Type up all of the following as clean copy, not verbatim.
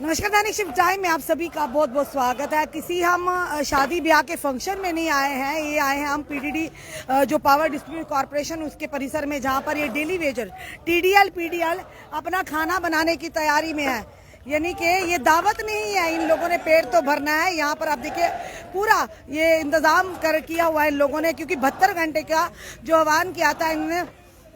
नमस्कार, दैनिक shift time में आप सभी का बहुत बहुत स्वागत है। किसी हम शादी ब्याह के फंक्शन में नहीं आए हैं, ये आए हैं हम पीडीडी जो पावर डिस्ट्रीब्यूशन कॉर्पोरेशन उसके परिसर में, जहां पर ये डेली वेजर टीडीएल पीडीएल अपना खाना बनाने की तैयारी में है। यानी कि ये दावत नहीं है, इन लोगों ने पेट तो भरना है। यहाँ पर आप देखिए पूरा ये इंतजाम किया हुआ है इन लोगों ने, क्योंकि 72 घंटे का जो आह्वान किया था इन्होंने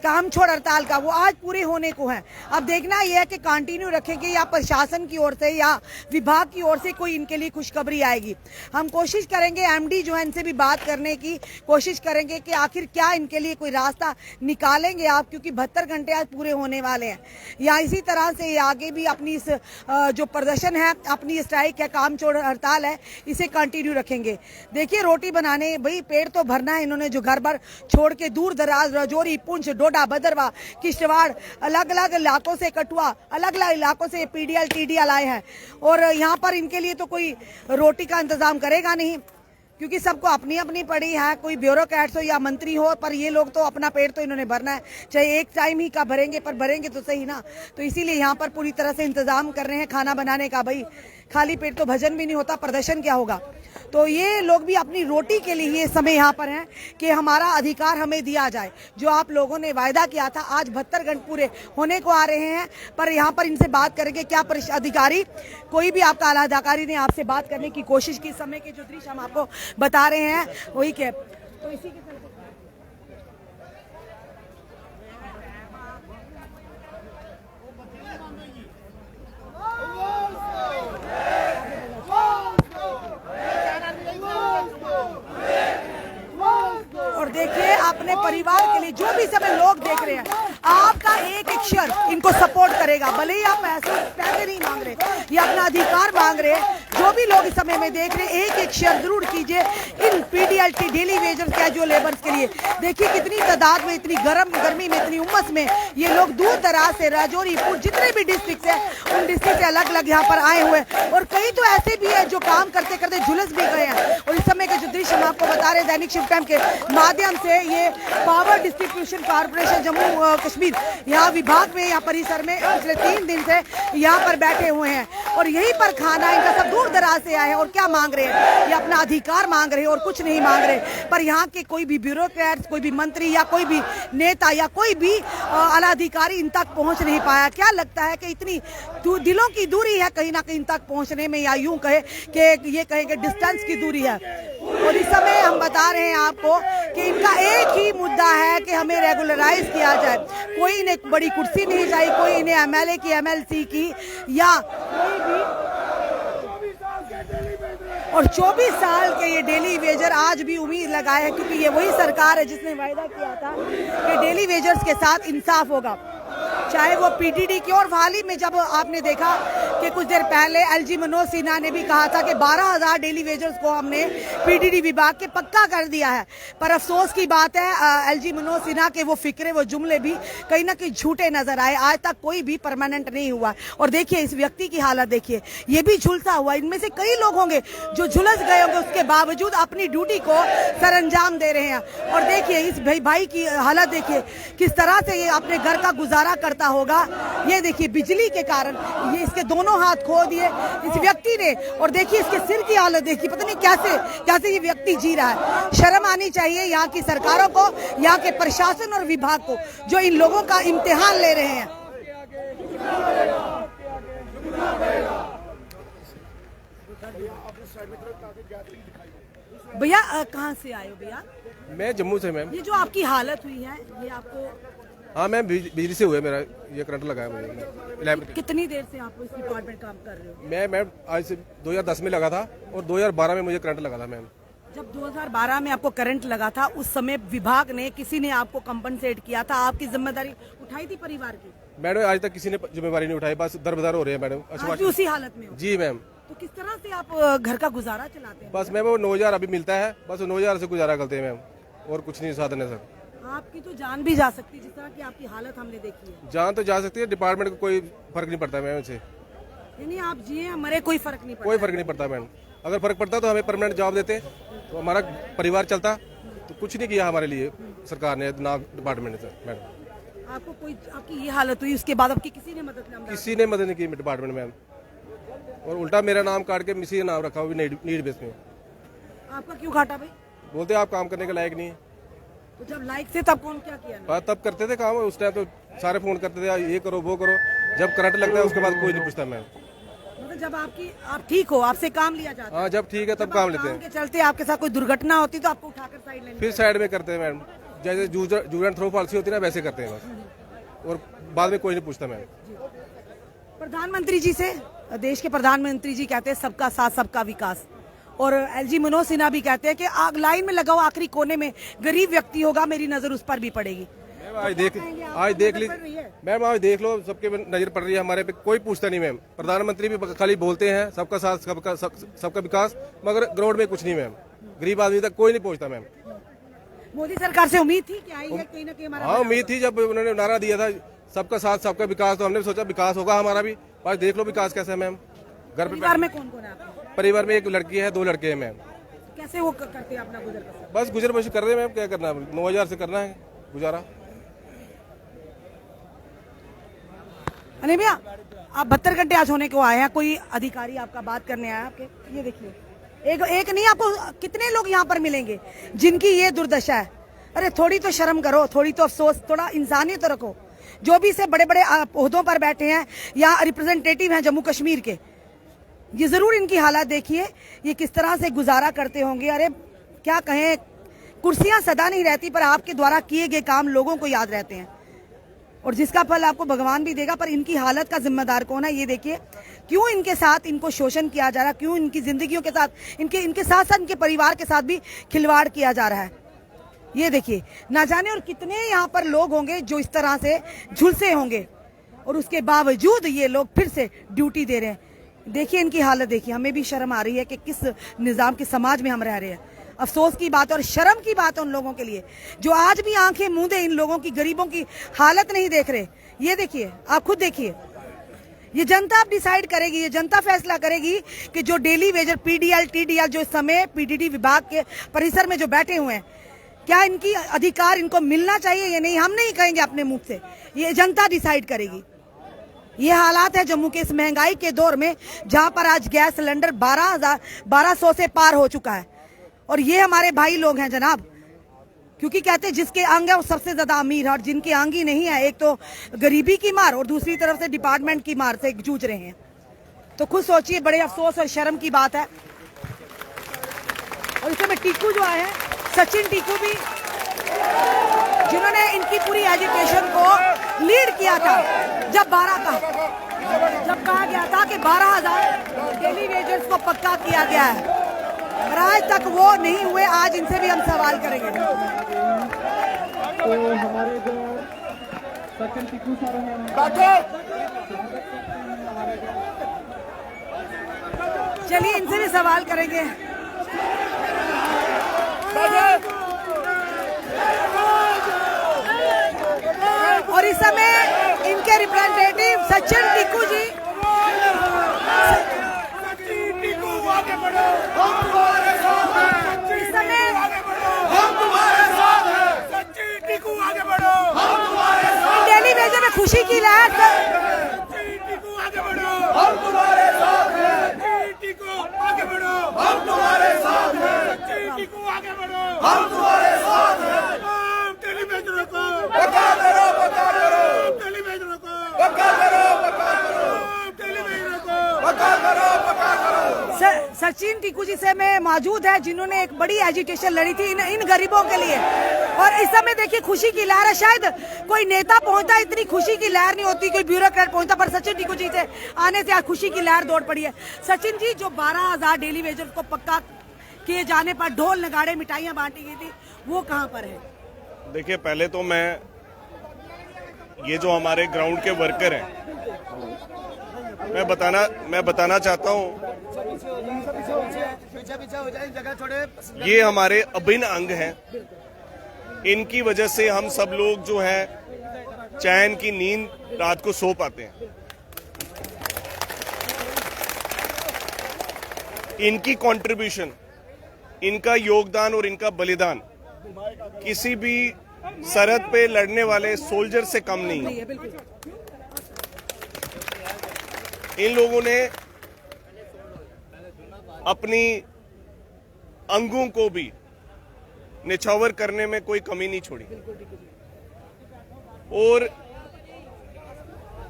काम छोड़ हड़ताल का, वो आज पूरे होने को है। अब देखना यह है कि कंटिन्यू रखेंगे या प्रशासन की ओर से या विभाग की ओर से कोई इनके लिए खुशखबरी आएगी। हम कोशिश करेंगे एमडी जो है इनसे भी बात करने की कोशिश करेंगे कि आखिर क्या इनके लिए कोई रास्ता निकालेंगे आप, क्योंकि 72 घंटे आज पूरे होने वाले हैं। या इसी तरह से ये आगे भी अपनी इस जो प्रदर्शन है, अपनी स्ट्राइक है, काम छोड़ हड़ताल है, इसे कंटिन्यू रखेंगे। देखिए रोटी बनाने भाई पेट तो भरना है। इन्होंने जो घर बार छोड़ के दूर दराज रजौरी, पुंछ, भदरवा, किश्तवाड़, अलग अलग इलाकों से, कठुआ, अलग अलग इलाकों से पीडीएल टीडीएल आए हैं। और यहाँ पर इनके लिए तो कोई रोटी का इंतजाम करेगा नहीं, क्योंकि सबको अपनी अपनी पड़ी है, कोई ब्यूरोक्रेट्स हो या मंत्री हो, पर ये लोग तो अपना पेट तो इन्होंने भरना है, चाहे एक टाइम ही का भरेंगे, पर भरेंगे तो सही ना। तो इसीलिए यहाँ पर पूरी तरह से इंतजाम कर रहे हैं खाना बनाने का। भाई खाली पेट तो भजन भी नहीं होता, प्रदर्शन क्या होगा। तो ये लोग भी अपनी रोटी के लिए ये समय यहाँ पर हैं कि हमारा अधिकार हमें दिया जाए। जो आप लोगों ने वायदा किया था, आज 72 घंटे पूरे होने को आ रहे हैं, पर यहाँ पर इनसे बात करेंगे। क्या अधिकारी, कोई भी आपका आला अधिकारी ने आपसे बात करने की कोशिश की? समय के जो दृश्य हम आपको बता रहे हैं वही के, तो इसी के और देखिए अपने परिवार के लिए जो भी समय लोग देख रहे हैं, आपका एक एक शेयर इनको सपोर्ट करेगा। भले ही आप पैसे नहीं मांग रहे या अपना अधिकार मांग रहे हैं, जो भी लोग इस समय में देख रहे हैं, एक एक शेयर जरूर कीजिए इन PDL daily wager casual labours के लिए। देखिए कितनी तादाद में, इतनी गर्मी में, इतनी उमस में ये लोग दूर दराज से, राजौरी, जितने भी डिस्ट्रिक्ट है उन डिस्ट्रिक्ट से अलग अलग यहाँ पर आए हुए, और कई तो ऐसे भी है जो काम करते करते झुलस भी गए हैं। और इस समय के जो दृश्य हम आपको बता रहे हैं दैनिक शिफ्ट टाइम के माध्यम से, ये power distribution corporation Jammu Kashmir यहाँ विभाग में, यहाँ परिसर में पिछले 3 दिन से यहाँ पर बैठे हुए हैं, और यहीं पर खाना इनका सब दूर दराज से आए हैं। और क्या मांग रहे हैं? ये अपना अधिकार मांग रहे हैं और कुछ नहीं मांग रहे। पर यहाँ के कोई भी ब्यूरोक्रेट्स, कोई भी मंत्री या कोई भी नेता या कोई भी आला अधिकारी इन तक पहुँच नहीं पाया। क्या लगता है कि इतनी दिलों की दूरी है कहीं ना कहीं इन तक पहुँचने में, या यूं कहे कि ये कहें कि डिस्टेंस की दूरी है। और इस समय हम बता रहे हैं आपको कि इनका एक ही मुद्दा है कि हमें रेगुलराइज किया जाए। कोई इन्हें बड़ी कुर्सी नहीं चाहिए, कोई इन्हें एमएलए की, एमएलसी की या कोई भी। और 24 साल के ये डेली वेजर आज भी उम्मीद लगाए हैं, क्योंकि ये वही सरकार है जिसने वायदा किया था कि डेली वेजर्स के साथ इंसाफ होगा, चाहे वो पीडीडी की। और हाल ही में जब आपने देखा कि कुछ देर पहले एलजी मनोज सिन्हा ने भी कहा था कि 12,000 डेली वेजर्स को हमने पीडीडी विभाग के पक्का कर दिया है। पर अफसोस की बात है एलजी मनोज सिन्हा के वो फिक्रे, वो जुमले भी कहीं ना कहीं झूठे नजर आए। आज तक कोई भी परमानेंट नहीं हुआ। और देखिए इस व्यक्ति की हालत देखिए, ये भी झुलसा हुआ। इनमें से कई लोग होंगे जो झुलस गए होंगे, उसके बावजूद अपनी ड्यूटी को सरअंजाम दे रहे हैं। और देखिए इस भाई की हालत देखिए, किस तरह से ये अपने घर का गुजारा करता होगा। ये देखिए बिजली के कारण ये इसके दोनों हाथ खो दिए इस व्यक्ति ने। और देखिए इसके सिर की हालत देखिए, पता नहीं कैसे ये व्यक्ति जी रहा है। शर्म आनी चाहिए यहाँ की सरकारों को, यहाँ के प्रशासन और विभाग को, जो इन लोगों का इम्तिहान ले रहे हैं। भैया कहाँ से आए हो भैया? मैं जम्मू से मैम। ये जो आपकी हालत हुई है ये आपको? हाँ मैम, बिजली से हुआ है, मेरा ये करंट लगा है मुझे। कितनी देर से आप इस डिपार्टमेंट काम कर रहे हो? मैं आज से 2010 में लगा था और 2012 में मुझे करंट लगा था मैम। जब 2012 में आपको करंट लगा था, उस समय विभाग ने, किसी ने आपको कंपनसेट किया था? आपकी जिम्मेदारी उठाई थी परिवार की? मैडम आज तक किसी ने जिम्मेवारी नहीं उठाई, बस दरबदर हो रहे हैं मैडम। आज भी उसी हालत में हो? जी मैम। तो किस तरह से आप घर का गुजारा चलाते हैं? बस मैम वो 9,000 अभी मिलता है, बस 9,000 से गुजारा करते हैं मैम, और कुछ नहीं साधन है सर। आपकी तो जान भी जा सकती है, जिस तरह की आपकी हालत हमने देखी है। जान तो जा सकती है, डिपार्टमेंट को कोई फर्क नहीं पड़ता मैम इससे। नहीं, आप जिए मरे कोई फर्क नहीं पड़ता? कोई फर्क नहीं पड़ता मैम। अगर फर्क पड़ता तो हमें परमानेंट जॉब देते तो हमारा परिवार चलता। तो कुछ नहीं किया हमारे लिए सरकार ने, ना डिपार्टमेंट ने मैम। आपको कोई, आपकी ये हालत हुई, उसके बाद आपकी किसी ने मदद नहीं? किसी ने मदद नहीं की डिपार्टमेंट में। और उल्टा मेरा नाम काट के मिसी का नाम रखा हुआ नीड बेस में। आपका क्यों काटा भाई? बोलते आप काम करने के लायक नहीं है। तो जब लाइक थे तब कौन क्या किया? तब करते थे काम, उस टाइम तो सारे फोन करते थे ये करो वो करो, जब करंट लगता है उसके बाद कोई नहीं पूछता मैम। मतलब जब आप ठीक हो आपसे काम लिया जाता है? हाँ, जब ठीक है तब काम लेते हैं। के चलते आपके साथ कोई दुर्घटना होती तो आपको उठाकर साइड लेनी फिर साइड में करते हैं मैम, जैसे जूर एंड थ्रो पॉलिसी होती है ना वैसे करते हैं बस, और बाद में कोई नहीं पूछता मैम। प्रधानमंत्री जी से, देश के प्रधानमंत्री जी कहते हैं सबका साथ सबका विकास, और एलजी मनोज सिन्हा भी कहते हैं कि आग लाइन में लगाओ आखिरी कोने में गरीब व्यक्ति होगा, मेरी नजर उस पर भी पड़ेगी। आज देख ली मैम, आज देख लो सबके नजर पड़ रही है हमारे पे, कोई पूछता नहीं मैम। प्रधानमंत्री भी खाली बोलते हैं सबका साथ सबका विकास, मगर ग्राउंड में कुछ नहीं मैम, गरीब आदमी तक कोई नहीं पहुंचता मैम। मोदी सरकार से उम्मीद थी कि आई है कहीं ना कहीं हमारा? हाँ, उम्मीद थी, जब उन्होंने नारा दिया था सबका साथ सबका विकास, तो हमने सोचा विकास होगा हमारा भी। आज देख लो विकास कैसा है मैम। घर परिवार में कौन कौन है आपके? परिवार में एक लड़की है, 2 लड़के हैं मैम। कैसे वो करते हैं अपना गुजर बसर? बस गुजर बसर कर रहे हैं मैम, क्या करना है, 9,000 से करना है गुजारा। अरे भैया, आप 72 घंटे आज होने को आए हैं, कोई अधिकारी आपका बात करने आया आपके? ये देखिए, एक नहीं, आपको कितने लोग यहाँ पर मिलेंगे जिनकी ये दुर्दशा है। अरे थोड़ी तो शर्म करो, थोड़ी तो अफसोस, थोड़ा इंसानियत तो रखो। जो भी से बड़े बड़े ओहदों पर बैठे हैं या रिप्रेजेंटेटिव हैं जम्मू कश्मीर के, ये जरूर इनकी हालत देखिए, ये किस तरह से गुजारा करते होंगे। अरे क्या कहें, कुर्सियां सदा नहीं रहती, पर आपके द्वारा किए गए काम लोगों को याद रहते हैं, और जिसका फल आपको भगवान भी देगा। पर इनकी हालत का जिम्मेदार कौन है? ये देखिए, क्यों इनके साथ इनको शोषण किया जा रहा है, क्यों इनकी जिंदगियों के साथ, इनके साथ साथ इनके परिवार के साथ भी खिलवाड़ किया जा रहा है। ये देखिए, ना जाने और कितने यहाँ पर लोग होंगे जो इस तरह से झुलसे होंगे, और उसके बावजूद ये लोग फिर से ड्यूटी दे रहे हैं। देखिए इनकी हालत देखिए, हमें भी शर्म आ रही है कि किस निजाम के समाज में हम रह रहे हैं। अफसोस की बात और शर्म की बात है उन लोगों के लिए जो आज भी आंखें मूंदे इन लोगों की, गरीबों की हालत नहीं देख रहे। ये देखिए, आप खुद देखिए, ये जनता अब डिसाइड करेगी, ये जनता फैसला करेगी कि जो डेली वेजर पीडीएल टीडीएल जो इस समय पीडीडी विभाग के परिसर में जो बैठे हुए हैं, क्या इनकी अधिकार इनको मिलना चाहिए या नहीं, हम नहीं कहेंगे अपने मुंह से, ये जनता डिसाइड करेगी। ये हालात है जम्मू के इस महंगाई के दौर में, जहां पर आज गैस सिलेंडर 1200 से पार हो चुका है, और ये हमारे भाई लोग हैं जनाब, क्योंकि कहते हैं जिसके अंग है वो सबसे ज्यादा अमीर है, और जिनके अंग ही नहीं है, एक तो गरीबी की मार और दूसरी तरफ से डिपार्टमेंट की मार से जूझ रहे हैं। तो खुद सोचिए, बड़े अफसोस और शर्म की बात है। और इसमें टीकू जो आए हैं, सचिन टीकू भी, जिन्होंने इनकी पूरी एजुकेशन को लीड किया था, जब कहा गया था कि 12,000 डेली वेजेस को पक्का किया गया है, और आज तक वो नहीं हुए। आज इनसे भी हम सवाल करेंगे। तो हमारे जो सचिन टीकू सर हैं, चलिए इनसे भी सवाल करेंगे। और इस समय इनके रिप्रेजेंटेटिव सचिन टीकू जी, इस समय डेली वेजर में खुशी की लहर, सचिन टीकू जी से मैं मौजूद है, जिन्होंने एक बड़ी एजुटेशन लड़ी थी इन गरीबों के लिए, और इस समय देखिए खुशी की लहर है। शायद कोई नेता पहुंचता इतनी खुशी की लहर नहीं होती, कोई ब्यूरोक्रेट पहुंचता, पर सचिन टीकू जी से आने से आज खुशी की लहर दौड़ पड़ी है। सचिन जी, जो 12,000 डेली वेजर को पक्का किए जाने पर ढोल नगाड़े मिठाइयां बांटी गई थी, वो कहां पर है? देखिए, पहले तो मैं ये जो हमारे ग्राउंड के वर्कर हैं, मैं बताना चाहता हूँ, ये हमारे अभिन्न अंग हैं। इनकी वजह से हम सब लोग जो है चैन की नींद रात को सो पाते हैं। इनकी कंट्रीब्यूशन, इनका योगदान और इनका बलिदान किसी भी सरहद पे लड़ने वाले सोल्जर से कम नहीं है। इन लोगों ने अपनी अंगों को भी निछावर करने में कोई कमी नहीं छोड़ी और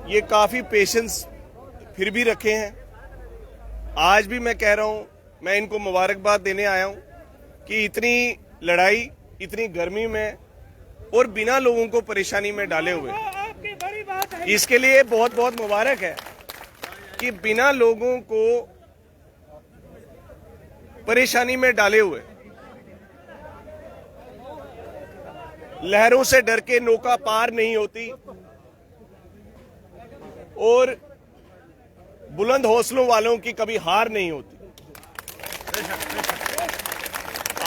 ये काफी पेशेंस फिर भी रखे हैं। आज भी मैं कह रहा हूं, मैं इनको मुबारकबाद देने आया हूं कि इतनी लड़ाई, इतनी गर्मी में और बिना लोगों को परेशानी में डाले हुए, इसके लिए बहुत बहुत मुबारक है कि बिना लोगों को परेशानी में डाले हुए, लहरों से डर के नौका पार नहीं होती और बुलंद हौसलों वालों की कभी हार नहीं होती।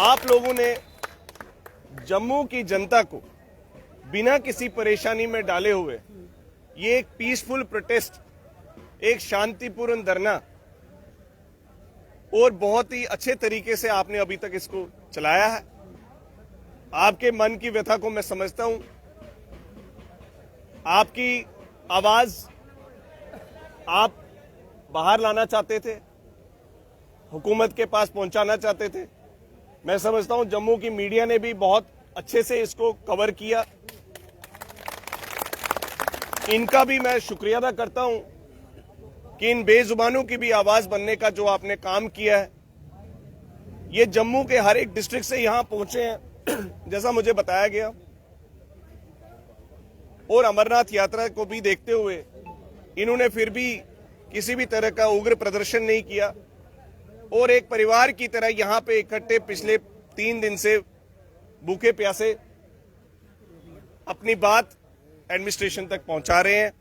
आप लोगों ने जम्मू की जनता को बिना किसी परेशानी में डाले हुए ये एक पीसफुल प्रोटेस्ट, एक शांतिपूर्ण धरना और बहुत ही अच्छे तरीके से आपने अभी तक इसको चलाया है। आपके मन की व्यथा को मैं समझता हूं। आपकी आवाज आप बाहर लाना चाहते थे, हुकूमत के पास पहुंचाना चाहते थे। मैं समझता हूं जम्मू की मीडिया ने भी बहुत अच्छे से इसको कवर किया। इनका भी मैं शुक्रिया अदा करता हूं कि इन बेजुबानों की भी आवाज बनने का जो आपने काम किया है। ये जम्मू के हर एक डिस्ट्रिक्ट से यहां पहुंचे हैं जैसा मुझे बताया गया, और अमरनाथ यात्रा को भी देखते हुए इन्होंने फिर भी किसी भी तरह का उग्र प्रदर्शन नहीं किया और एक परिवार की तरह यहां पे इकट्ठे पिछले 3 दिन से भूखे प्यासे अपनी बात एडमिनिस्ट्रेशन तक पहुंचा रहे हैं।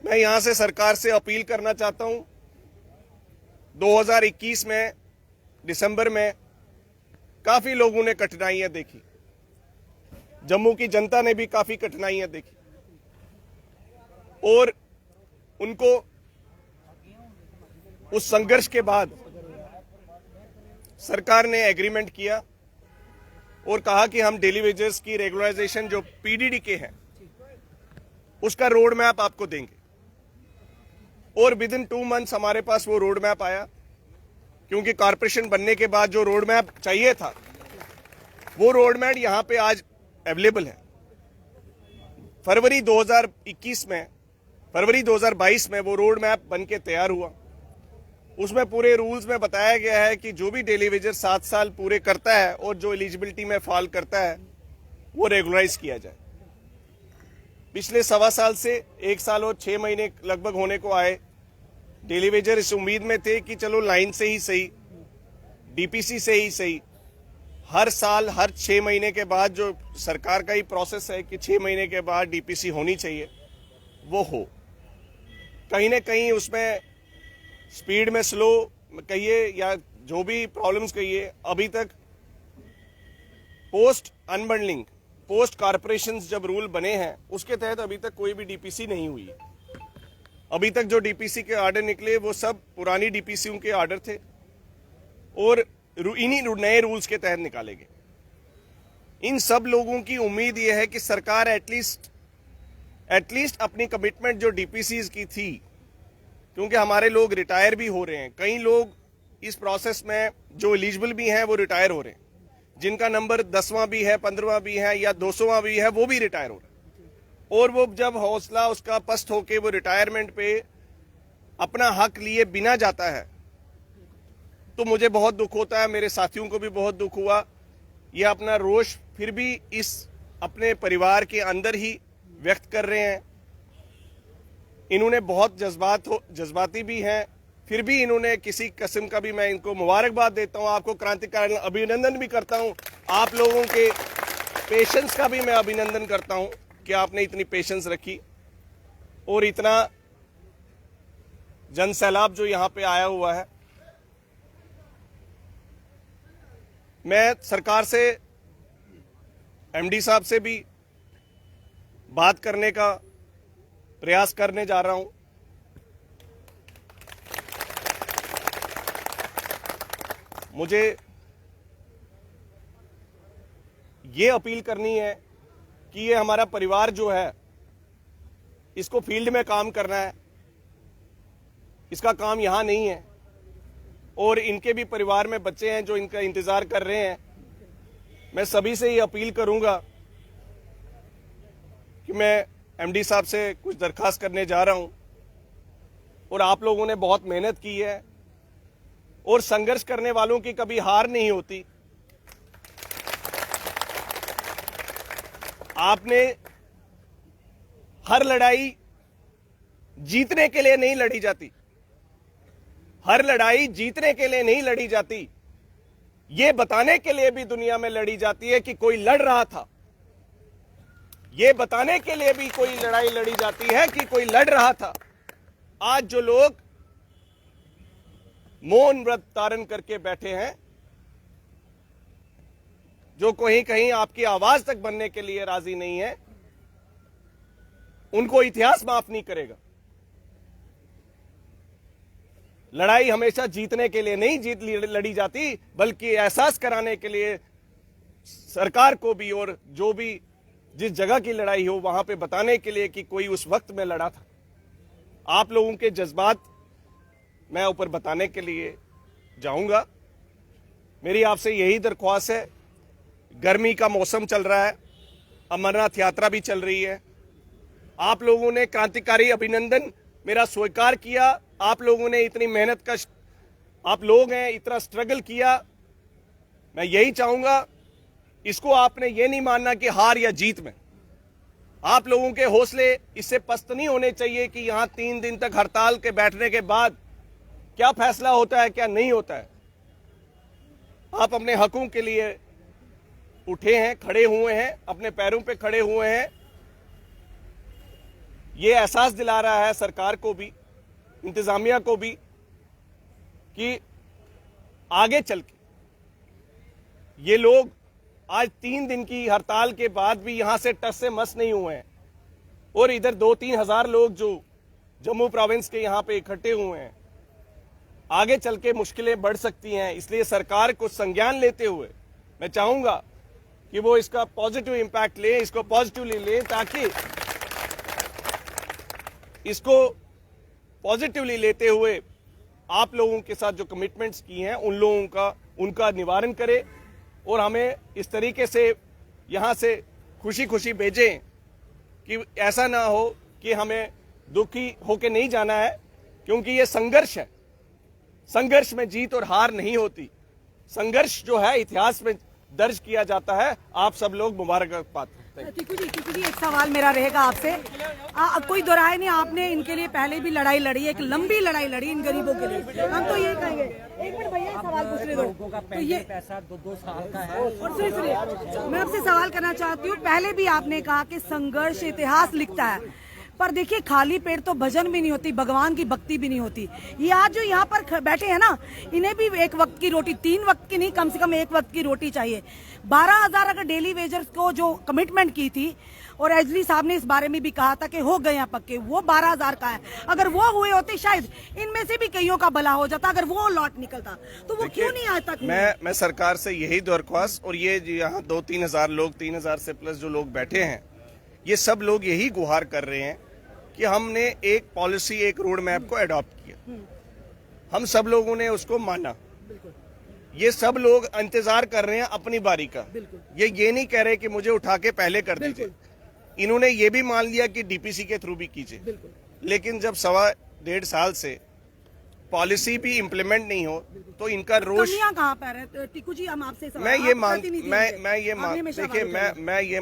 मैं यहां से सरकार से अपील करना चाहता हूं, 2021 में दिसंबर में काफी लोगों ने कठिनाइयां देखी, जम्मू की जनता ने भी काफी कठिनाइयां देखी और उनको उस संघर्ष के बाद सरकार ने एग्रीमेंट किया और कहा कि हम डेली वेजेस की रेगुलराइजेशन जो पीडीडी के हैं उसका रोड मैप आपको देंगे, और विद इन 2 मंथ्स हमारे पास वो रोड मैप आया। क्योंकि कॉर्पोरेशन बनने के बाद जो रोड मैप चाहिए था वो रोड मैप यहां पे आज अवेलेबल है। फरवरी 2022 में वो रोड मैप बन के तैयार हुआ। उसमें पूरे रूल्स में बताया गया है कि जो भी डेली वेजर 7 साल पूरे करता है और जो एलिजिबिलिटी में फॉल करता है वो रेगुलराइज किया जाए। पिछले 1.25 साल से 1 साल और 6 महीने लगभग होने को आए। डेली वेजर इस उम्मीद में थे कि चलो लाइन से ही सही, डीपीसी से ही सही, हर साल हर 6 महीने के बाद जो सरकार का ही प्रोसेस है कि 6 महीने के बाद डीपीसी होनी चाहिए वो हो। कहीं ना कहीं उसमें स्पीड में स्लो कहिए या जो भी प्रॉब्लम्स कहिए, अभी तक पोस्ट अनबंडलिंग, पोस्ट कॉर्पोरेशंस जब रूल बने हैं उसके तहत अभी तक कोई भी डीपीसी नहीं हुई है। अभी तक जो डीपीसी के ऑर्डर निकले वो सब पुरानी डीपीसी के ऑर्डर थे और इन्हीं नए रूल्स के तहत निकाले गए। इन सब लोगों की उम्मीद यह है कि सरकार एटलीस्ट अपनी कमिटमेंट जो डीपीसीज की थी, क्योंकि हमारे लोग रिटायर भी हो रहे हैं, कई लोग इस प्रोसेस में जो एलिजिबल भी हैं वो रिटायर हो रहे हैं, जिनका नंबर 10वां भी है, 15वां भी है या 200वां भी है, वो भी रिटायर हो रहे हैं। और वो जब हौसला उसका पस्त होके वो रिटायरमेंट पे अपना हक लिए बिना जाता है तो मुझे बहुत दुख होता है, मेरे साथियों को भी बहुत दुख हुआ। ये अपना रोष फिर भी इस अपने परिवार के अंदर ही व्यक्त कर रहे हैं। इन्होंने बहुत जज्बाती भी हैं, फिर भी इन्होंने किसी किस्म का भी, मैं इनको मुबारकबाद देता हूं, आपको क्रांतिकारी अभिनंदन भी करता हूं। आप लोगों के पेशेंस का भी मैं अभिनंदन करता हूं कि आपने इतनी पेशेंस रखी और इतना जन सैलाब जो यहां पे आया हुआ है। मैं सरकार से, एमडी साहब से भी बात करने का प्रयास करने जा रहा हूं। मुझे ये अपील करनी है कि ये हमारा परिवार जो है इसको फील्ड में काम करना है। इसका काम यहां नहीं है, और इनके भी परिवार में बच्चे हैं जो इनका इंतजार कर रहे हैं। मैं सभी से ये अपील करूंगा कि मैं एमडी साहब से कुछ दरखास्त करने जा रहा हूं, और आप लोगों ने बहुत मेहनत की है, और संघर्ष करने वालों की कभी हार नहीं होती। आपने हर लड़ाई जीतने के लिए नहीं लड़ी जाती, हर लड़ाई जीतने के लिए नहीं लड़ी जाती, ये बताने के लिए भी दुनिया में लड़ी जाती है कि कोई लड़ रहा था। ये बताने के लिए भी कोई लड़ाई लड़ी जाती है कि कोई लड़ रहा था। आज जो लोग मौन व्रत धारण करके बैठे हैं, जो कहीं कहीं आपकी आवाज तक बनने के लिए राजी नहीं है, उनको इतिहास माफ नहीं करेगा। लड़ाई हमेशा जीतने के लिए नहीं लड़ी जाती, बल्कि एहसास कराने के लिए सरकार को भी, और जो भी जिस जगह की लड़ाई हो वहां पे बताने के लिए कि कोई उस वक्त में लड़ा था। आप लोगों के जज्बात मैं ऊपर बताने के लिए जाऊंगा। मेरी आपसे यही दरख्वास्त है, गर्मी का मौसम चल रहा है, अमरनाथ यात्रा भी चल रही है, आप लोगों ने क्रांतिकारी अभिनंदन मेरा स्वीकार किया, आप लोगों ने इतनी मेहनत का, आप लोग हैं, इतना स्ट्रगल किया। मैं यही चाहूंगा, इसको आपने ये नहीं मानना कि हार या जीत में। आप लोगों के हौसले इससे पस्त नहीं होने चाहिए कि यहां 3 दिन तक हड़ताल के बैठने के बाद क्या फैसला होता है क्या नहीं होता है। आप अपने हकों के लिए उठे हैं, खड़े हुए हैं, अपने पैरों पे खड़े हुए हैं। ये एहसास दिला रहा है सरकार को भी, इंतजामिया को भी, कि आगे चल के ये लोग आज 3 दिन की हड़ताल के बाद भी यहां से टस से मस नहीं हुए हैं, और इधर 2-3 हजार लोग जो जम्मू प्रोविंस के यहां पे इकट्ठे हुए हैं। आगे चल के मुश्किलें बढ़ सकती हैं, इसलिए सरकार को संज्ञान लेते हुए मैं चाहूंगा कि वो इसका पॉजिटिव इंपैक्ट ले, इसको पॉजिटिवली ले, ताकि इसको पॉजिटिवली लेते हुए आप लोगों के साथ जो कमिटमेंट्स की हैं उन लोगों का उनका निवारण करे, और हमें इस तरीके से यहां से खुशी खुशी भेजें कि ऐसा ना हो कि हमें दुखी होके नहीं जाना है, क्योंकि ये संघर्ष है। संघर्ष में जीत और हार नहीं होती, संघर्ष जो है इतिहास में दर्ज किया जाता है। आप सब लोग मुबारकबाद। टीकू जी एक सवाल मेरा रहेगा आपसे। कोई दोहराए नहीं, आपने इनके लिए पहले भी लड़ाई लड़ी है, एक लंबी लड़ाई लड़ी इन गरीबों के लिए। हम तो ये कहेंगे, एक मिनट भैया सवाल पूछने दो। तो ये पैसा 2-2 साल का है। और सुनिए, मैं आपसे सवाल करना चाहती हूँ, पहले भी आपने कहा कि संघर्ष इतिहास लिखता है, पर देखिए खाली पेट तो भजन भी नहीं होती, भगवान की भक्ति भी नहीं होती। ये आज जो यहाँ पर बैठे हैं ना, इन्हें भी एक वक्त की रोटी, 3 वक्त की नहीं, कम से कम एक वक्त की रोटी चाहिए। 12,000 अगर डेली वेजर्स को जो कमिटमेंट की थी, और एजली साहब ने इस बारे में भी कहा था कि हो गए हैं पक्के, वो 12,000 का है। अगर वो हुए होते शायद इनमें से भी कईयों का भला हो जाता, अगर वो लौट निकलता। तो वो क्यों नहीं आज तक? मैं सरकार से यही दरख्वास्त, और ये यहाँ 2-3 हजार लोग, 3,000 से प्लस जो लोग बैठे हैं, ये सब लोग यही गुहार कर रहे हैं कि हमने एक पॉलिसी, एक रोड मैप को अडॉप्ट किया, हम सब लोगों ने उसको माना। ये सब लोग इंतजार कर रहे हैं अपनी बारी का। ये नहीं कह रहे कि मुझे उठा के पहले कर दीजिए। इन्होंने ये भी मान लिया कि डीपीसी के थ्रू भी कीजिए, लेकिन जब 1.5 साल से पॉलिसी भी इम्प्लीमेंट नहीं हो तो इनका रोष कहाँ पर है? टीकू जी हम आपसे मैं ये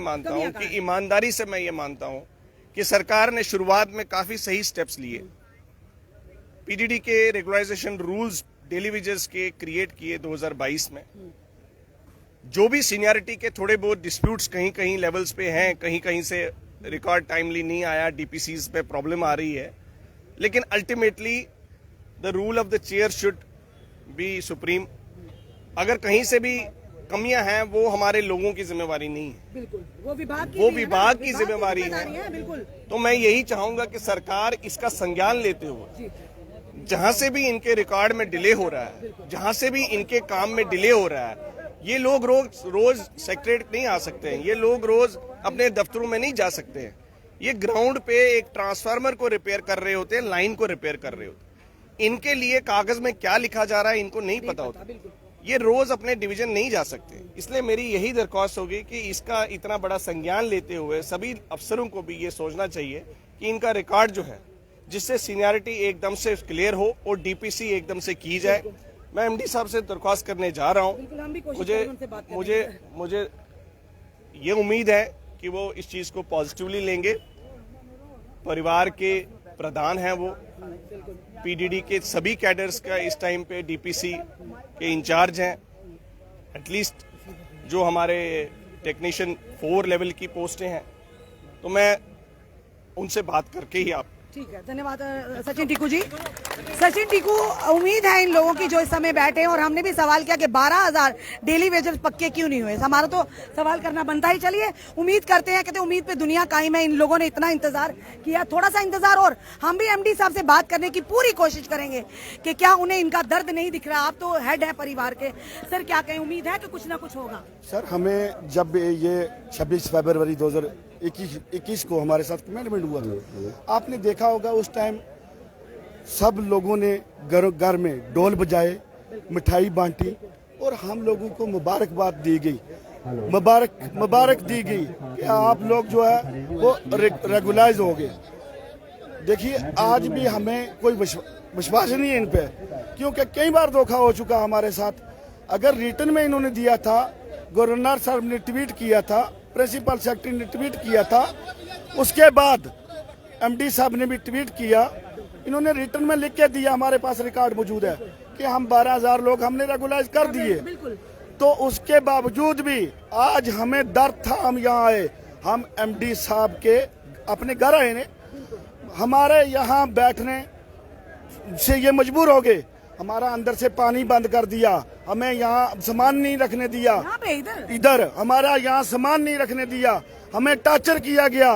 मानता हूँ कि ईमानदारी से मैं ये मानता हूँ कि सरकार ने शुरुआत में काफी सही स्टेप्स लिए। पीडीडी के रेगुलराइजेशन रूल्स डेली वेजेस के क्रिएट किए 2022 में। जो भी सीनियरिटी के थोड़े बहुत डिस्प्यूट्स कहीं कहीं लेवल्स पे हैं, कहीं कहीं से रिकॉर्ड टाइमली नहीं आया, डीपीसीज पे प्रॉब्लम आ रही है, लेकिन ultimately the rule of the chair should be supreme. अगर कहीं से भी कमियां हैं वो हमारे लोगों की जिम्मेवारी नहीं है, बिल्कुल वो विभाग की जिम्मेवारी है। बिल्कुल। तो मैं यही चाहूंगा कि सरकार इसका संज्ञान लेते हुए, जहां से भी इनके रिकॉर्ड में डिले हो रहा है, जहां से भी इनके काम में डिले हो रहा है, ये लोग रोज सेक्रेटरीट नहीं आ सकते हैं, ये लोग रोज अपने दफ्तरों में नहीं जा सकते हैं। ये ग्राउंड पे एक ट्रांसफार्मर को रिपेयर कर रहे होते हैं, लाइन को रिपेयर कर रहे होते हैं। इनके लिए कागज में क्या लिखा जा रहा है इनको नहीं पता होता, ये रोज अपने डिवीजन नहीं जा सकते। इसलिए मेरी यही दरख्वास्त होगी कि इसका इतना बड़ा संज्ञान लेते हुए सभी अफसरों को भी ये सोचना चाहिए कि इनका रिकॉर्ड जो है जिससे सीनियरिटी एकदम से क्लियर हो और डीपीसी एकदम से की जाए। मैं एमडी साहब से दरख्वास्त करने जा रहा हूँ। मुझे ये उम्मीद है कि वो इस चीज को पॉजिटिवली लेंगे। परिवार के प्रधान हैं वो, पीडीडी के सभी कैडर्स का इस टाइम पे डीपीसी के इंचार्ज हैं। एटलीस्ट जो हमारे टेक्नीशियन 4 लेवल की पोस्टें हैं, तो मैं उनसे बात करके ही आप। ठीक है, धन्यवाद सचिन टीकू जी। सचिन टीकू, उम्मीद है इन लोगों की जो इस समय बैठे हैं, और हमने भी सवाल किया कि 12,000 डेली वेजेस पक्के क्यों नहीं हुए। हमारा तो सवाल करना बनता ही। चलिए उम्मीद करते हैं, कहते उम्मीद पे दुनिया कायम है। इन लोगों ने इतना इंतजार किया, थोड़ा सा इंतजार और हम भी एमडी साहब से बात करने की पूरी कोशिश करेंगे कि क्या उन्हें इनका दर्द नहीं दिख रहा। आप तो हेड है परिवार के, सर क्या कहें, उम्मीद है कि कुछ ना कुछ होगा? सर, हमें जब ये 26 फरवरी 2021 को हमारे साथ कमेंटमेंट हुआ था, आपने देखा होगा उस टाइम सब लोगों ने घर में ढोल बजाए, मिठाई बांटी और हम लोगों को मुबारकबाद दी गई, मुबारक दी गई कि आप लोग जो है वो रेगुलाइज हो गए। देखिए, आज भी हमें कोई विश्वास नहीं है इन पे, क्योंकि कई बार धोखा हो चुका हमारे साथ। अगर रिटर्न में इन्होंने दिया था, गवर्नर साहब ने ट्वीट किया था, प्रिंसिपल सेक्रेटरी ने ट्वीट किया था, उसके बाद एमडी साहब ने भी ट्वीट किया, इन्होंने रिटर्न में लिख के दिया, हमारे पास रिकॉर्ड मौजूद है कि हम 12,000 लोग हमने रेगुलाइज कर दिए। तो उसके बावजूद भी आज हमें डर था, हम यहाँ आए, हम एमडी साहब के अपने घर आए ने, हमारे यहाँ बैठने से ये मजबूर हो गए, हमारा अंदर से पानी बंद कर दिया, हमें यहाँ सामान नहीं रखने दिया, इधर हमारा यहाँ सामान नहीं रखने दिया, हमें टॉर्चर किया गया।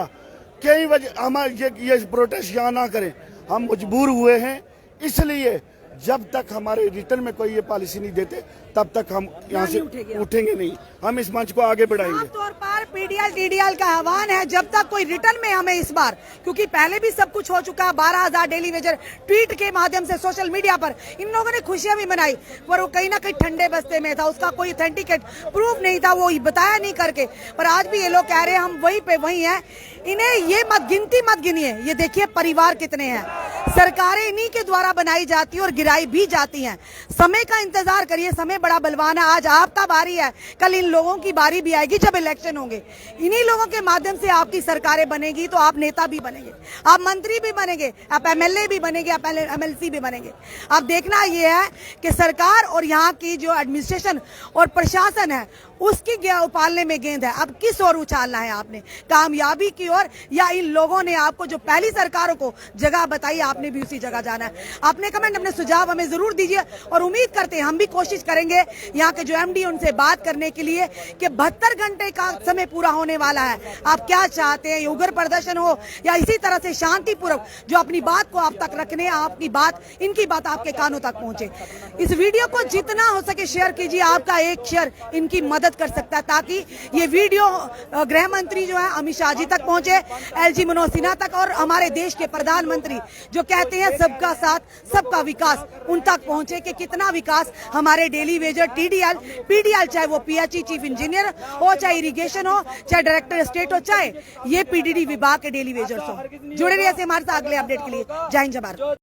कई वजह हमारे ये प्रोटेस्ट यहाँ ना करें, हम मजबूर हुए हैं। इसलिए जब तक हमारे रिटर्न में कोई ये पॉलिसी नहीं देते, तब तक हम यहाँ से उठेंगे नहीं, हम इस मंच को आगे बढ़ाएंगे। तौर पर पीडीएल टीडीएल का आह्वान है, जब तक कोई रिटर्न में हमें इस बार, क्योंकि पहले भी सब कुछ हो चुका है, 12,000 डेली वेजर ट्वीट के माध्यम से सोशल मीडिया पर इन लोगों ने खुशियां भी मनाई, पर वो कहीं ना कहीं ठंडे बस्ते में था, उसका कोई ऑथेंटिकेट प्रूफ नहीं था, वो बताया नहीं करके। पर आज भी ये लोग कह रहे हैं हम वहीं पे वहीं हैं। इन्हें ये मत गिनिए, ये देखिए परिवार कितने हैं। सरकारें इन्हीं के द्वारा बनाई जाती है और गिराई भी जाती हैं। समय का इंतजार करिए, समय बड़ा बलवान है। आज आपका बारी है, कल इन लोगों की बारी भी आएगी जब इलेक्शन होंगे। इन्हीं लोगों के माध्यम से आपकी सरकारें बनेगी, तो आप नेता भी बनेंगे, आप मंत्री भी बनेंगे, आप एमएलए भी बनेंगे, आप एमएलसी भी बनेंगे। अब देखना यह है कि सरकार और यहाँ की जो एडमिनिस्ट्रेशन और प्रशासन है उसकी उपालने में गेंद है। अब किस ओर उछालना है आपने, कामयाबी की ओर, या इन लोगों ने आपको जो पहली सरकारों को जगह बताई आपने भी उसी जगह जाना है? अपने कमेंट, अपने सुझाव हमें जरूर दीजिए, और उम्मीद करते हैं हम भी कोशिश करेंगे यहाँ के जो एमडी उनसे बात करने के लिए कि 72 घंटे का समय पूरा होने वाला है। आप क्या चाहते हैं, उग्र प्रदर्शन हो या इसी तरह से शांतिपूर्वक जो अपनी बात को आप तक रखने, आपकी बात, इनकी बात आपके कानों तक पहुंचे। इस वीडियो को जितना हो सके शेयर कीजिए, आपका एक शेयर इनकी मदद कर सकता है, ताकि ये वीडियो गृह मंत्री जो है अमित शाह जी तक पहुंचे, एलजी मनोज सिन्हा तक, और हमारे देश के प्रधानमंत्री जो कहते हैं सबका साथ सबका विकास, उन तक पहुंचे कि कितना विकास हमारे डेली वेजर टीडीएल पीडीएल, चाहे वो पीएचई चीफ इंजीनियर हो, चाहे इरिगेशन हो, चाहे डायरेक्टर स्टेट हो, चाहे ये पीडीडी विभाग के डेली वेजर्स हो। जुड़े रहिए हमारे साथ अगले अपडेट के लिए। जय हिंद, जय भारत।